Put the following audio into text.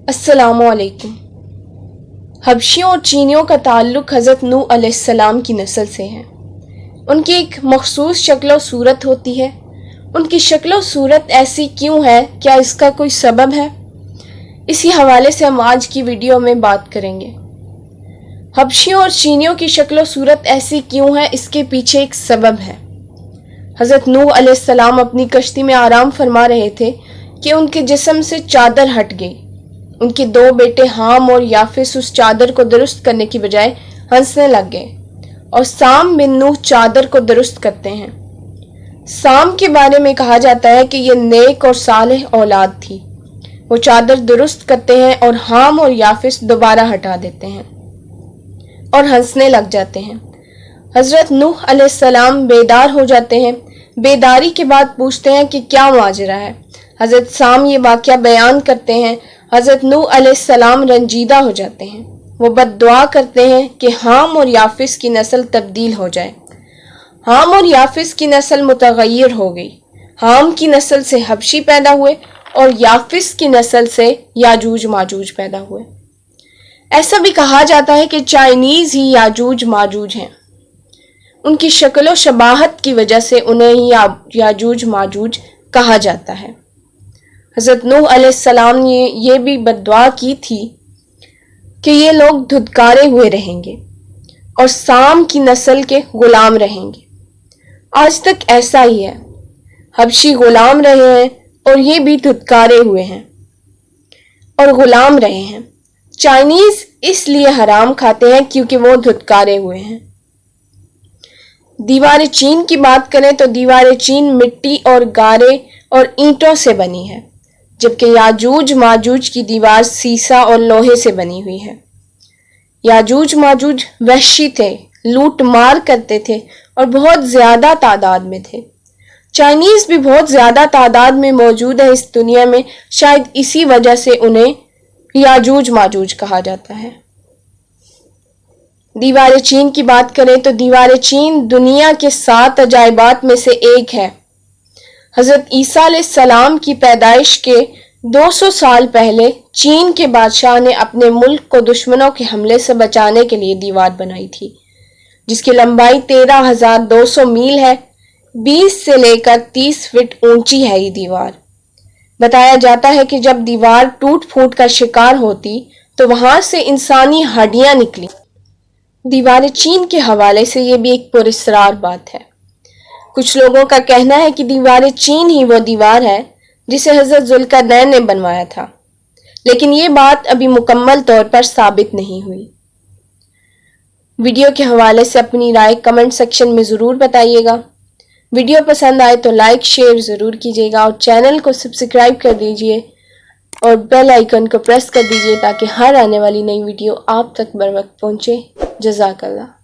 अस्सलामु अलैकुम। हबशियों और चीनियों का ताल्लुक़ हज़रत नूह अलैहिस्सलाम की नस्ल से है। उनकी एक मखसूस शक्ल और सूरत होती है। उनकी शक्ल और सूरत ऐसी क्यों है, क्या इसका कोई सबब है? इसी हवाले से हम आज की वीडियो में बात करेंगे। हबशियों और चीनियों की शक्ल और सूरत ऐसी क्यों है, इसके पीछे एक सबब है। हज़रत नूह अलैहिस्सलाम अपनी कश्ती में आराम फरमा रहे थे कि उनके जिस्म से चादर हट गई। उनके दो बेटे हाम और याफिस उस चादर को दुरुस्त करने की बजाय हंसने लग गए और साम बिन नूह चादर को दुरुस्त करते हैं। साम के बारे में कहा जाता है कि ये नेक और सालेह औलाद थी। वो चादर दुरुस्त करते हैं और हाम और याफिस दोबारा हटा देते हैं और हंसने लग जाते हैं। हजरत नूह अलैहिस्सलाम बेदार हो जाते हैं। बेदारी के बाद पूछते हैं कि क्या माजरा है। हजरत साम ये वाक़या बयान करते हैं। हजरत नूह अलैहिस्सलाम रंजीदा हो जाते हैं। वो बद्दुआ करते हैं कि हाम और याफिस की नस्ल तब्दील हो जाए। हाम और याफिस की नस्ल मुतगय्यर हो गई। हाम की नस्ल से हबशी पैदा हुए और याफिस की नस्ल से याजूज माजूज पैदा हुए। ऐसा भी कहा जाता है कि चाइनीज ही याजूज माजूज हैं। उनकी शक्ल व शबाहत की वजह से उन्हें ही याजूज माजूज कहा जाता है। हज़रत नूह अलैहिस्सलाम ने ये भी बद्दुआ की थी कि ये लोग धुतकारे हुए रहेंगे और साम की नस्ल के गुलाम रहेंगे। आज तक ऐसा ही है। हबशी गुलाम रहे हैं और ये भी धुतकारे हुए हैं और गुलाम रहे हैं। चाइनीज इसलिए हराम खाते हैं क्योंकि वो धुतकारे हुए हैं। दीवार चीन की बात करें तो दीवार चीन मिट्टी और गारे और ईंटों से बनी है, जबकि याजूज माजूज की दीवार सीसा और लोहे से बनी हुई है। याजूज माजूज वहशी थे, लूट मार करते थे और बहुत ज्यादा तादाद में थे। चाइनीज भी बहुत ज्यादा तादाद में मौजूद है इस दुनिया में। शायद इसी वजह से उन्हें याजूज माजूज कहा जाता है। दीवार चीन की बात करें तो दीवार चीन दुनिया के 7 अजायबात में से एक है। हजरत ईसा अलैहिस्सलाम की पैदाइश के 200 साल पहले चीन के बादशाह ने अपने मुल्क को दुश्मनों के हमले से बचाने के लिए दीवार बनाई थी, जिसकी लंबाई 13,200 मील है। 20 से लेकर 30 फीट ऊंची है ये दीवार। बताया जाता है कि जब दीवार टूट फूट का शिकार होती तो वहां से इंसानी हड्डियां निकली। दीवार चीन के हवाले से ये भी एक पुरस्कार बात है। कुछ लोगों का कहना है कि दीवार चीन ही वो दीवार है जिसे हजरत जुल्करनैन ने बनवाया था, लेकिन ये बात अभी मुकम्मल तौर पर साबित नहीं हुई। वीडियो के हवाले से अपनी राय कमेंट सेक्शन में ज़रूर बताइएगा। वीडियो पसंद आए तो लाइक शेयर ज़रूर कीजिएगा और चैनल को सब्सक्राइब कर दीजिए और बेल आइकन को प्रेस कर दीजिए ताकि हर आने वाली नई वीडियो आप तक बर वक्त पहुँचे। जज़ाकल्लाह।